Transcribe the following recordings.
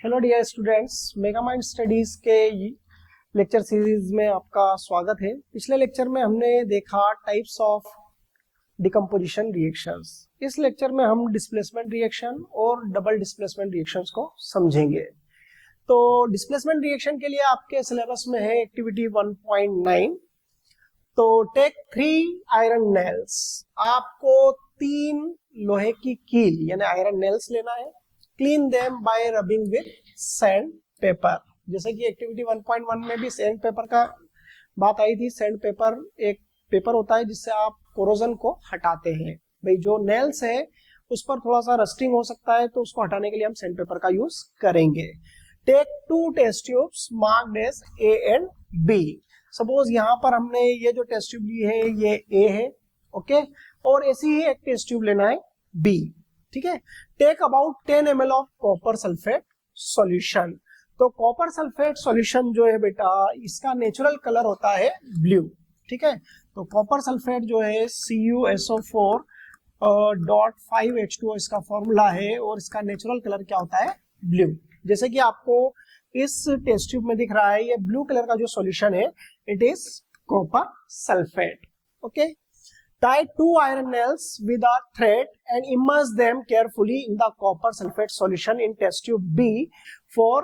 Hello dear students, मेगामाइंड studies के lecture series में आपका स्वागत है। पिछले लेक्चर में हमने देखा टाइप्स ऑफ डिकम्पोजिशन रिएक्शंस। इस लेक्चर में हम डिस्प्लेसमेंट रिएक्शन और डबल डिस्प्लेसमेंट रिएक्शंस को समझेंगे। तो डिस्प्लेसमेंट रिएक्शन के लिए आपके सिलेबस में है एक्टिविटी 1.9। तो टेक 3 आयरन नेल्स, आपको 3 लोहे की कील यानी आयरन नेल्स लेना है। Clean them by rubbing with sand paper. जैसे कि एक्टिविटी 1.1 में भी सैंड पेपर का बात आई थी। सैंड पेपर एक पेपर होता है जिससे आप कोरोजन को हटाते हैं। भाई जो नेल्स है उस पर थोड़ा सा रस्टिंग हो सकता है, तो उसको हटाने के लिए हम सैंड पेपर का यूज करेंगे। Take 2 test tubes marked as A and B. Suppose यहाँ पर हमने ये जो टेस्ट ट्यूब ली है ये ए है, ओके, और ऐसी ही एक टेस्ट ट्यूब लेना है बी, ठीक है। Take about 10 ml of copper sulphate solution. तो कॉपर सल्फेट सॉल्यूशन जो है बेटा, इसका नेचुरल कलर होता है ब्लू, ठीक है। तो कॉपर सल्फेट जो है CuSO4.5H2O इसका फॉर्मूला है और इसका नेचुरल कलर क्या होता है, ब्लू। जैसे कि आपको इस टेस्ट ट्यूब में दिख रहा है, ये ब्लू कलर का जो सॉल्यूशन है it is copper sulphate, okay. Tie 2 iron nails with a thread and immerse them carefully in the copper sulfate solution in test tube B for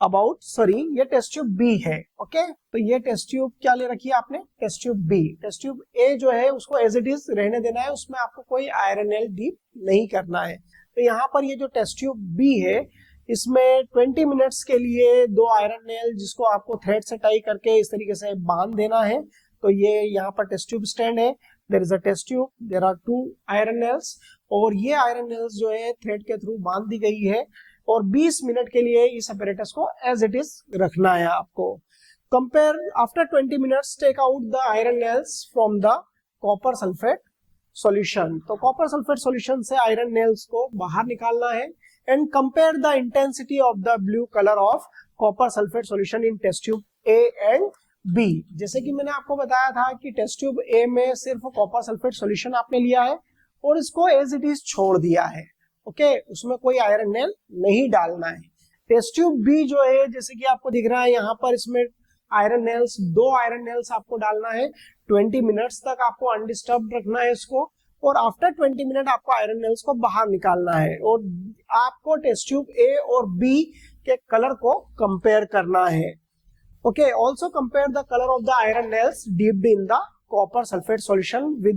ये टेस्ट ट्यूब B है, okay. तो ये test tube क्या ले रखी है आपने, test tube B। Test tube A जो है उसको एज इट इज रहने देना है, उसमें आपको कोई आयरन नेल डीप नहीं करना है। तो यहाँ पर ये जो टेस्ट ट्यूब B है इसमें 20 मिनट्स के लिए 2 आयरन नेल जिसको आपको थ्रेड से टाई करके इस तरीके से बांध देना है। तो ये यहाँ पर टेस्ट ट्यूब स्टैंड है, there is a test tube, there are 2 iron nails और ये आयरन नेल्स जो है थ्रेड के थ्रू बांध दी गई है और 20 मिनट के लिए इस अपैरेटस को एज इट इज रखना है आपको। Compare after 20 minutes take out the iron nails from the copper sulphate solution. तो कॉपर सल्फेट सॉल्यूशन से आयरन नेल्स को बाहर निकालना है and compare the intensity of the blue colour of copper sulphate solution in test tube A and B. जैसे कि मैंने आपको बताया था कि टेस्ट ट्यूब ए में सिर्फ कॉपर सल्फेट सॉल्यूशन आपने लिया है और इसको एज इट इज छोड़ दिया है, ओके, उसमें कोई आयरन नेल नहीं डालना है। टेस्ट ट्यूब बी जो है जैसे कि आपको दिख रहा है यहाँ पर, इसमें आयरन नेल्स 2 आयरन नेल्स आपको डालना है। 20 मिनट्स तक आपको अनडिस्टर्ब रखना है इसको और आफ्टर 20 मिनट आपको आयरन नेल्स को बाहर निकालना है और आपको टेस्ट ट्यूब ए और बी के कलर को कंपेयर करना है, okay. Also compare the color of the iron nails dipped in the copper sulfate solution with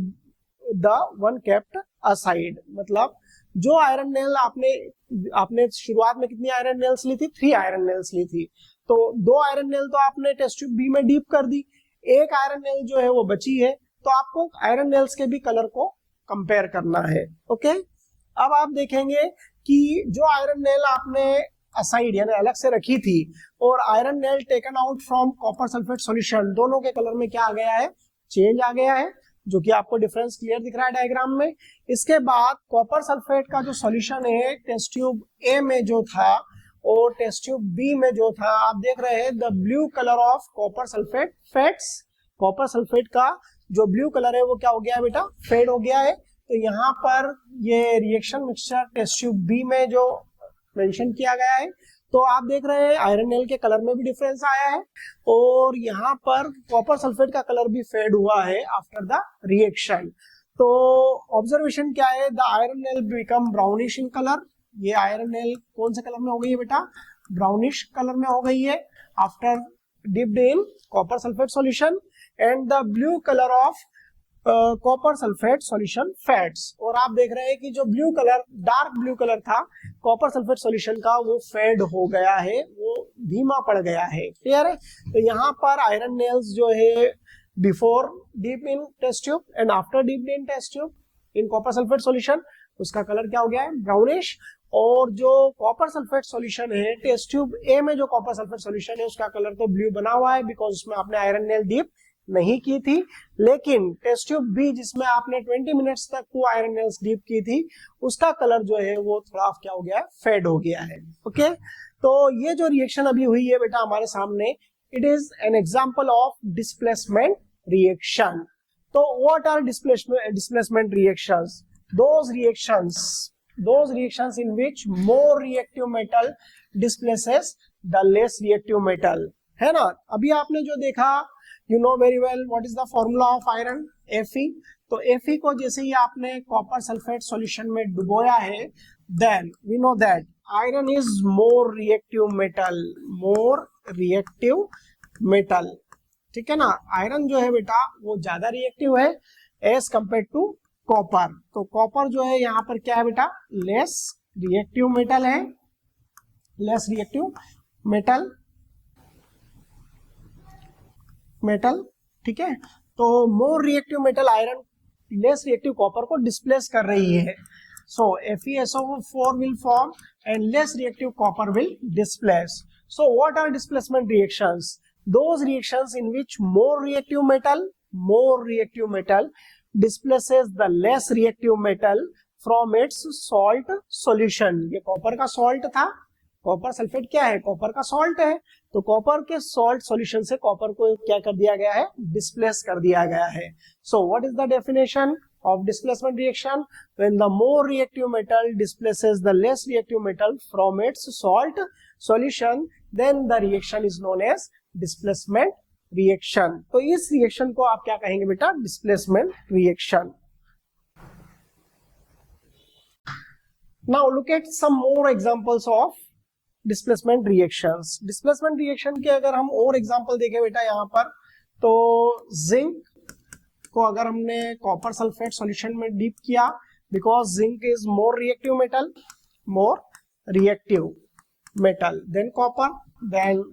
the one kept aside। मतलब जो आयरन नेल आपने शुरुआत में कितनी आयरन नेल्स ली थी, 3 आयरन नेल्स ली थी। तो 2 आयरन नेल तो आपने टेस्ट ट्यूब बी में डीप कर दी, एक आयरन नेल जो है वो बची है। तो आपको आयरन नेल्स के भी कलर को कंपेयर करना है, ओके। अब आप देखेंगे कि जो आयरन नेल आपने असाइड यानी अलग से रखी थी और iron nail taken out from copper sulphate solution, दोनों के कलर में क्या आ गया है, चेंज आ गया है, जो कि आपको डिफरेंस क्लियर दिख रहा है डायग्राम में। इसके बाद कॉपर सल्फेट का जो सॉल्यूशन है टेस्ट ट्यूब ए में जो था और टेस्ट ट्यूब बी में जो था, आप देख रहे हैं the blue colour of copper sulphate fades. Copper sulphate का जो ब्लू कलर है वो क्या हो गया है बेटा, फेड हो गया है। तो यहाँ पर ये reaction mixture test tube B में जो मेंशन किया गया है, तो आप देख रहे हैं आयरन नेल के कलर में भी डिफरेंस आया है और यहाँ पर कॉपर सल्फेट का कलर भी फेड हुआ है आफ्टर द रिएक्शन। तो ऑब्जर्वेशन क्या है, the iron nail become brownish in colour. ये आयरन नेल कौन से कलर में हो गई है बेटा, ब्राउनिश कलर में हो गई है after dipped in copper sulphate solution and the blue colour of copper sulphate solution fades. और आप देख रहे हैं कि जो blue colour, dark blue colour था कॉपर सल्फेट सॉल्यूशन का, वो फेड हो गया है, वो धीमा पड़ गया है, क्लियर है। तो यहाँ पर आयरन नेल्स जो है before dip in test tube and after dip in test tube in copper sulphate solution, उसका कलर क्या हो गया है, ब्राउनिश। और जो कॉपर सल्फेट सॉल्यूशन है टेस्ट ट्यूब ए में, जो कॉपर सल्फेट सॉल्यूशन है उसका कलर तो ब्लू बना हुआ है बिकॉज उसमें आपने आयरन नेल डीप नहीं की थी। लेकिन टेस्ट ट्यूब बी जिसमें आपने 20 मिनट्स तक 2 आयरन नेल्स डीप की थी, उसका कलर जो है वो थोड़ा क्या हो गया है, फेड हो गया है, ओके। तो ये जो रिएक्शन अभी हुई है बेटा हमारे सामने, it is an example of displacement reaction. तो what are displacement reactions? those reactions in which more reactive metal displaces the less reactive metal, है ना। अभी आपने जो देखा, you know very well what is the formula of iron, Fe। तो Fe को जैसे ही आपने कॉपर सल्फेट सॉल्यूशन में डुबोया है, then we know that iron is more reactive metal, more reactive metal, ठीक है ना। आयरन जो है बेटा वो ज्यादा रिएक्टिव है एज कंपेयर टू कॉपर। तो कॉपर जो है यहाँ पर क्या है बेटा, लेस रिएक्टिव मेटल है, लेस रिएक्टिव मेटल, ठीक है। तो मोर reactive metal iron less reactive copper को डिस्प्लेस कर रही है। सो FeSO4 will form and less reactive copper will displace. So what are displacement reactions? Those reactions in which more reactive metal displaces the less reactive metal from its salt solution. ये copper का salt था, copper sulphate क्या है, copper का salt है। तो copper के salt solution से कॉपर को क्या कर दिया गया है, डिस्प्लेस कर दिया गया है। So what is the definition of displacement reaction? When the more reactive metal displaces the less reactive metal from its salt solution, then the reaction is known as displacement reaction. तो इस reaction को आप क्या कहेंगे बेटा, displacement reaction. Now look at some more examples of displacement reactions. Displacement reaction के अगर हम और एग्जांपल देखें बेटा यहाँ पर, तो जिंक को अगर हमने कॉपर सल्फेट सॉल्यूशन में डीप किया, because zinc is more reactive metal than copper, then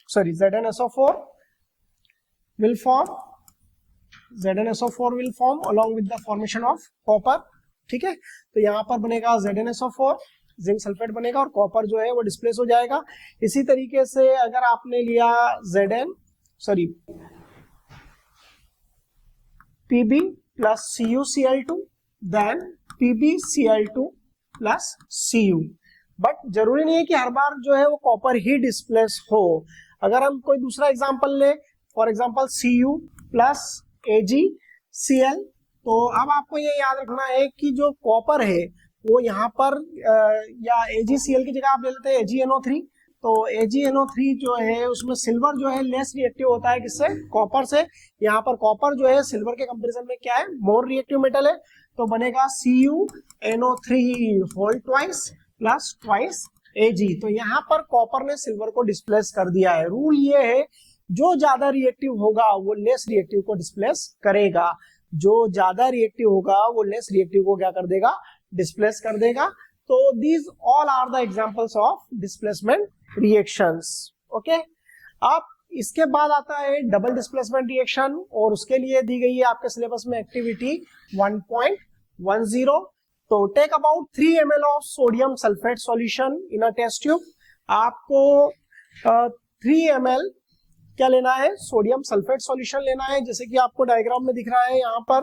ZnSO4 will form along with the formation of copper, ठीक है। तो यहाँ पर बनेगा ZnSO4, जिंक सल्फेट बनेगा और कॉपर जो है वो डिस्प्लेस हो जाएगा। इसी तरीके से अगर आपने लिया Pb plus CuCl2, then PbCl2 plus Cu। But जरूरी नहीं है कि हर बार जो है वो कॉपर ही डिस्प्लेस हो। अगर हम कोई दूसरा एग्जांपल ले, for example Cu plus AgCl, तो अब आपको ये याद रखना है कि जो कॉपर है वो यहाँ पर या AgCl की जगह आप ले लेते हैं AgNO3। तो AgNO3 जो है उसमें सिल्वर जो है लेस रिएक्टिव होता है किससे, कॉपर से। यहाँ पर कॉपर जो है सिल्वर के कंपैरिजन में क्या है, मोर रिएक्टिव मेटल है। तो बनेगा CuNO3 whole twice plus twice Ag। तो यहाँ पर कॉपर ने सिल्वर को डिस्प्लेस कर दिया है। रूल ये है, जो ज्यादा रिएक्टिव होगा वो लेस रिएक्टिव को डिस्प्लेस करेगा, जो ज्यादा रिएक्टिव होगा वो लेस रिएक्टिव को क्या कर देगा, डिस्प्लेस कर देगा। तो these all are the examples of displacement reactions. Okay, अब इसके बाद आता है डबल डिस्प्लेसमेंट रिएक्शन, और उसके लिए दी गई है आपके सिलेबस में एक्टिविटी 1.10। तो take about 3 ml of sodium sulphate solution in a test tube. आपको 3 ml क्या लेना है, सोडियम सल्फेट सॉल्यूशन लेना है। जैसे कि आपको डायग्राम में दिख रहा है यहाँ पर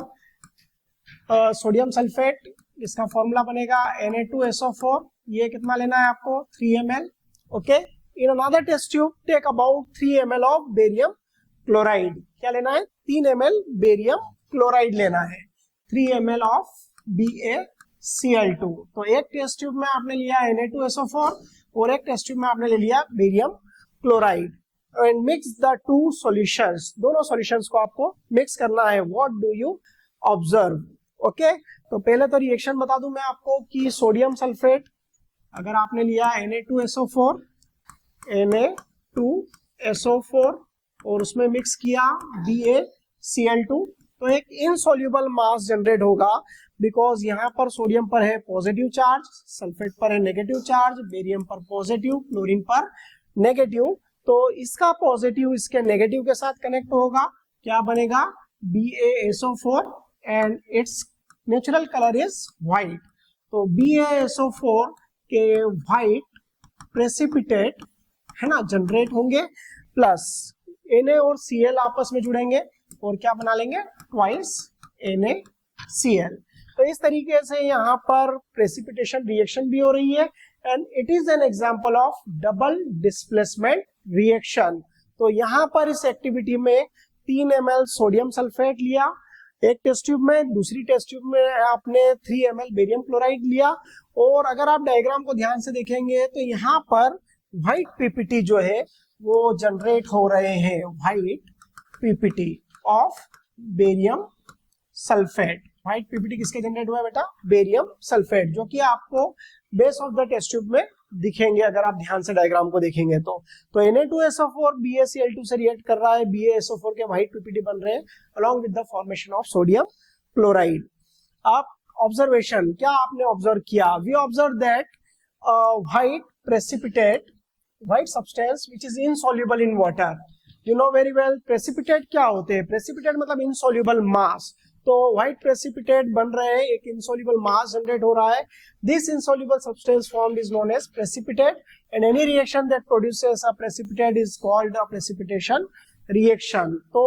सोडियम सल्फेट, इसका फॉर्मूला बनेगा Na2SO4। ये कितना लेना है आपको, 3 ml। Okay, in another test tube take about 3 ml of barium chloride. क्या लेना है, 3 ml बेरियम क्लोराइड लेना है, 3 ml ऑफ BaCl2। तो एक टेस्ट ट्यूब में आपने लिया Na2SO4 और एक टेस्ट ट्यूब में आपने ले लिया barium chloride. And mix the two solutions, दोनों सॉल्यूशंस को आपको मिक्स करना है। What do you observe? Okay, तो पहले तो रिएक्शन बता दूं मैं आपको कि सोडियम सल्फेट अगर आपने लिया Na2SO4 और उसमें मिक्स किया BaCl2, तो एक इनसॉल्युबल मास जनरेट होगा, बिकॉज यहाँ पर सोडियम पर है पॉजिटिव चार्ज, सल्फेट पर है नेगेटिव चार्ज, बेरियम पर पॉजिटिव, क्लोरीन पर नेगेटिव। तो इसका पॉजिटिव इसके नेगेटिव के साथ कनेक्ट होगा, क्या बनेगा, BaSO4 and it's natural colour is white. तो BaSO4 के व्हाइट प्रेसिपिटेट है ना जनरेट होंगे, प्लस Na और Cl आपस में जुड़ेंगे और क्या बना लेंगे, ट्वाइस NaCl। तो इस तरीके से यहाँ पर प्रेसिपिटेशन रिएक्शन भी हो रही है, and it is an example of double displacement reaction. तो यहाँ पर इस एक्टिविटी में 3 ml सोडियम सल्फेट लिया, एक टेस्ट ट्यूब में, दूसरी टेस्ट ट्यूब में आपने 3 ml बेरियम क्लोराइड लिया, और अगर आप डायग्राम को ध्यान से देखेंगे तो यहाँ पर व्हाइट पीपीटी जो है वो जनरेट हो रहे हैं, white PPT of barium sulphate. White PPT किसके जनरेट हुआ है बेटा? बेरियम सल्फेट, जो कि आपको base of the test tube में दिखेंगे अगर आप ध्यान से डायग्राम को देखेंगे तो। Na2SO4 BaCl2 से रिएक्ट कर रहा है, BaSO4 के व्हाइट पीपीटी बन रहे हैं along with the formation of sodium chloride. आप ऑब्जर्वेशन क्या आपने ऑब्जर्व किया? We observe that white precipitate, white substance which is insoluble in water. You know very well precipitate क्या होते हैं? प्रेसिपिटेट मतलब इनसॉल्युबल मास। तो व्हाइट प्रेसिपिटेट बन रहे हैं, एक इनसॉल्युबल मास जनरेट हो रहा है। This insoluble substance formed is known as precipitate, and any reaction that produces a precipitate is called a precipitation reaction. तो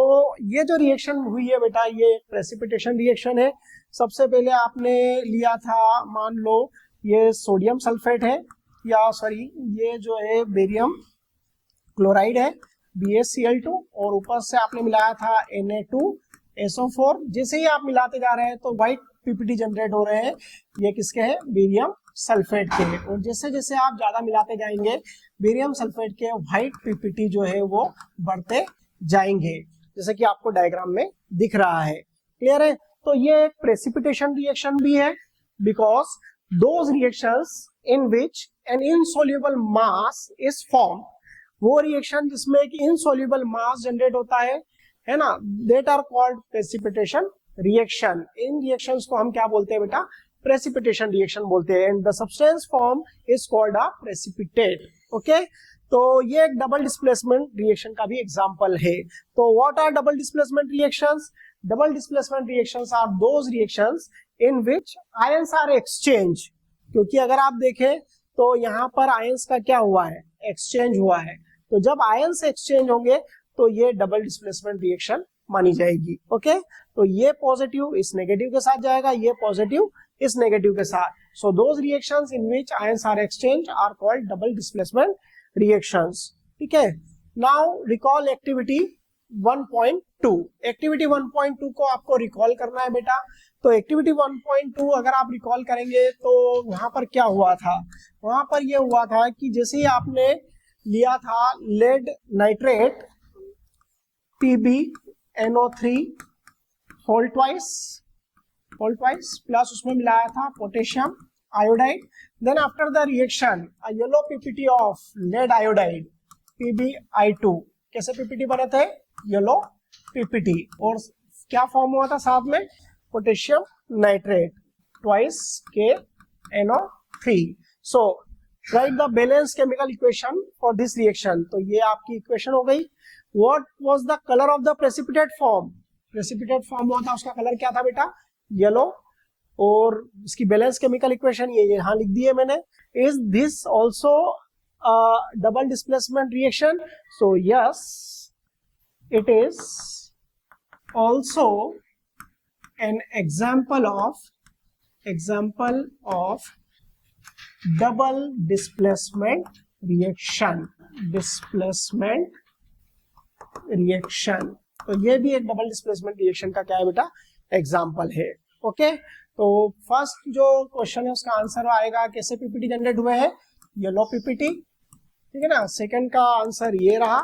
ये जो रिएक्शन हुई है बेटा, ये प्रेसिपिटेशन रिएक्शन है। सबसे पहले आपने लिया था, मान लो ये सोडियम सल्फेट है, या सॉरी ये जो है बेरियम क्लोराइड है BaCl2, और ऊपर से आपने मिलाया था Na2SO4। जैसे ही आप मिलाते जा रहे हैं तो व्हाइट पीपीटी जनरेट हो रहे हैं, ये किसके हैं? बेरियम सल्फेट के। और जैसे जैसे आप ज्यादा मिलाते जाएंगे बेरियम सल्फेट के व्हाइट पीपीटी जो है वो बढ़ते जाएंगे, जैसे कि आपको डायग्राम में दिख रहा है। क्लियर है? तो ये एक प्रेसिपिटेशन रिएक्शन भी है, because those reactions in which an insoluble mass is form, वो रिएक्शन जिसमें एक इनसॉल्युबल मास जनरेट होता है ना, that are called precipitation reaction. इन रिएक्शंस को हम क्या बोलते हैं बेटा? प्रेसिपिटेशन रिएक्शन बोलते हैं, and the substance form is called a precipitate. Okay, तो ये एक डबल डिस्प्लेसमेंट रिएक्शन का भी एग्जांपल है। तो what are double displacement reactions? Double displacement reactions are those reactions in which ions are exchange. क्योंकि अगर आप देखें तो यहाँ पर आयंस का क्या हुआ है? एक्सचेंज हुआ है। तो जब आयंस एक्सचेंज होंगे तो ये डबल डिस्प्लेसमेंट रिएक्शन मानी जाएगी। ओके, तो ये पॉजिटिव इस नेगेटिव के साथ जाएगा, ये पॉजिटिव इस नेगेटिव के साथ। So those reactions in which ions are exchange are called double displacement reactions. ठीक है, नाउ रिकॉल एक्टिविटी 1.2। एक्टिविटी 1.2 को आपको रिकॉल करना है बेटा। तो एक्टिविटी 1.2 अगर आप रिकॉल करेंगे तो वहां पर क्या हुआ था? वहां पर यह हुआ था कि जैसे ही आपने लिया था lead nitrate PbNO3 whole twice plus उसमें मिलाया था potassium iodide. Then after the reaction a yellow PPT of lead iodide PbI2। कैसे पीपीटी बने थे? Yellow PPT. और क्या फॉर्म हुआ था साथ में? Potassium nitrate twice KNO3। So write the balance chemical equation for this reaction. तो ये आपकी इक्वेशन हो गई। What was the colour of the precipitate form? Precipitate form हुआ था, उसका कलर क्या था बेटा? येलो। और इसकी बैलेंस केमिकल इक्वेशन ये यहां लिख दी है मैंने। Is this also double displacement reaction? So yes, it is also an example of double displacement reaction। तो ये भी एक डबल डिस्प्लेसमेंट रिएक्शन का क्या है बेटा? एग्जाम्पल है। ओके, तो फर्स्ट जो क्वेश्चन है उसका आंसर आएगा कैसे पीपीटी जनरेट हुए हैं? Yellow PPT. ठीक है ना। सेकंड का आंसर ये रहा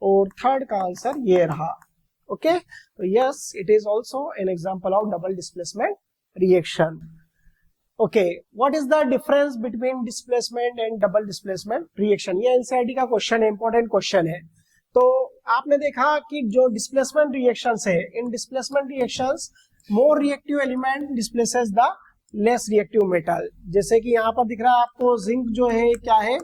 और थर्ड का आंसर ये रहा। ओके, तो yes, it is also an example of double displacement reaction. Okay, what is the difference between displacement and double displacement reaction? ये एनसीईआरटी का क्वेश्चन है, इंपॉर्टेंट क्वेश्चन है। तो आपने देखा कि जो डिस्प्लेसमेंट रिएक्शंस है, इन displacement reactions more reactive element displaces the less reactive metal. जैसे कि यहाँ पर दिख रहा है आपको जिंक जो है क्या है?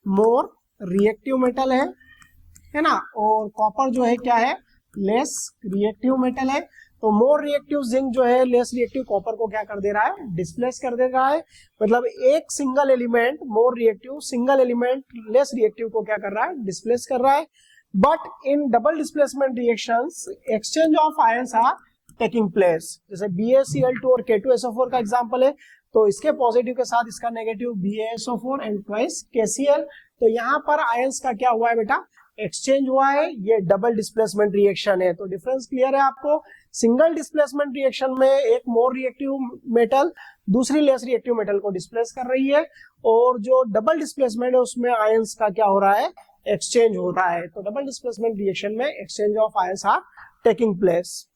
मोर रिएक्टिव मेटल है ना। और कॉपर जो है क्या है? लेस रिएक्टिव मेटल है। तो मोर रिएक्टिव जिंक जो है लेस रिएक्टिव कॉपर को क्या कर दे रहा है? डिस्प्लेस कर दे रहा है। मतलब एक single element more reactive, single element less reactive को क्या कर रहा है? डिस्प्लेस कर रहा है। But in double displacement reactions exchange of ions are taking place. जैसे BaCl2 और K2SO4 का एग्जांपल है, तो इसके पॉजिटिव के साथ इसका negative BaSO4 and twice KCl। तो यहाँ पर आयंस का क्या हुआ है बेटा? एक्सचेंज हुआ है। ये डबल डिस्प्लेसमेंट रिएक्शन है। तो डिफरेंस क्लियर है आपको? सिंगल डिस्प्लेसमेंट रिएक्शन में एक मोर रिएक्टिव मेटल दूसरी लेस रिएक्टिव मेटल को डिस्प्लेस कर रही है, और जो डबल डिस्प्लेसमेंट है उसमें आयंस का क्या हो रहा है, एक्सचेंज हो रहा है। तो डबल डिस्प्लेसमेंट रिएक्शन में exchange of ions are taking place.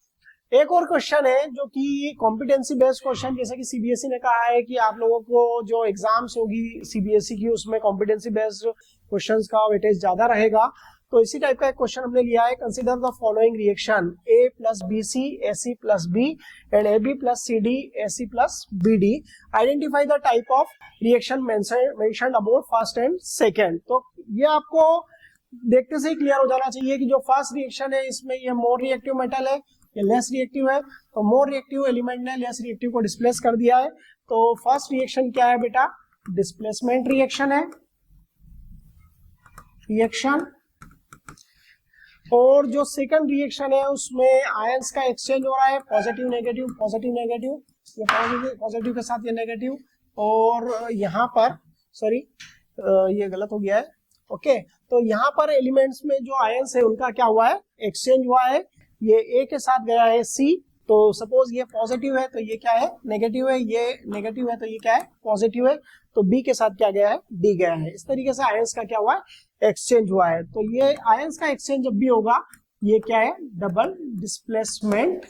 एक और क्वेश्चन है जो कि कॉम्पिटेंसी बेस्ड क्वेश्चन, जैसे कि सीबीएसई ने कहा है कि आप लोगों को जो एग्जाम्स होगी सीबीएसई की उसमें कॉम्पिटेंसी बेस्ड क्वेश्चंस का वेटेज ज्यादा रहेगा। तो इसी टाइप का एक क्वेश्चन हमने लिया है, consider the following reaction A plus B C A C plus B and A B plus C D A C plus B D, identify the type of reaction mentioned about first and second. तो ये आपको देखते से ही clear हो जाना चाहिए कि जो फर्स्ट रिएक्शन है इसमें ये मोर रिएक्टिव मेटल है, ये लेस रिएक्टिव है, तो मोर रिएक्टिव एलिमेंट ने लेस रिएक्टिव को डिस्प्लेस कर दिया है। तो फर्स्ट रिएक्शन क्या है बेटा, डिस्प्लेसमेंट रिएक्शन है, रिएक्शन। और जो सेकंड रिएक्शन है उसमें आयंस का एक्सचेंज हो रहा है, पॉजिटिव नेगेटिव पॉजिटिव नेगेटिव, ये पॉजिटिव के साथ ये नेगेटिव, और यहाँ पर सॉरी ये गलत हो गया है, ओके। तो यहाँ पर एलिमेंट्स में जो आयंस है उनका क्या हुआ है, एक्सचेंज हुआ है। ये ए के साथ गया है सी, तो सपोज ये पॉजिटिव है तो ये क्या है, नेगेटिव है, ये नेगेटिव है तो ये क्या है, पॉजिटिव है। तो बी के साथ क्या गया है, डी गया है। इस तरीके से आयंस का क्या हुआ है, एक्सचेंज हुआ है। तो ये आयंस का एक्सचेंज जब भी होगा ये क्या है, डबल डिस्प्लेसमेंट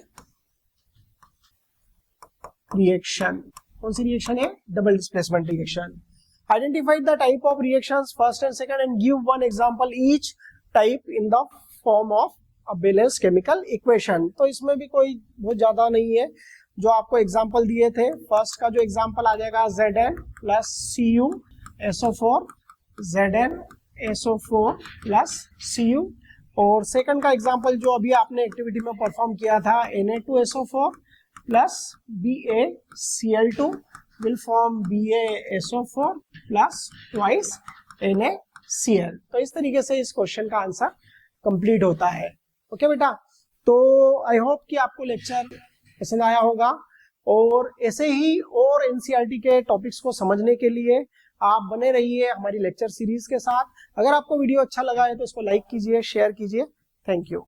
रिएक्शन। कौन सी रिएक्शन है, double displacement reaction. Identify the type of reactions first and second and give one example each type in the form of a balance chemical equation. तो इसमें भी कोई बहुत ज्यादा नहीं है, जो आपको एग्जांपल दिए थे। फर्स्ट का जो एग्जांपल आ जाएगा Zn plus CuSO4, Zn SO4 plus Cu, और सेकंड का एग्जांपल जो अभी आपने एक्टिविटी में परफॉर्म किया था Na2SO4 plus BaCl2 will form BaSO4 plus twice NaCl। तो इस तरीके से इस क्वेश्चन का आंसर कंप्लीट होता है। ओके बेटा, तो आई होप कि आपको लेक्चर पसंद आया होगा, और ऐसे ही और एनसीईआरटी के टॉपिक्स को समझने के लिए आप बने रहिए हमारी लेक्चर सीरीज के साथ। अगर आपको वीडियो अच्छा लगा है तो इसको लाइक कीजिए, शेयर कीजिए। Thank you.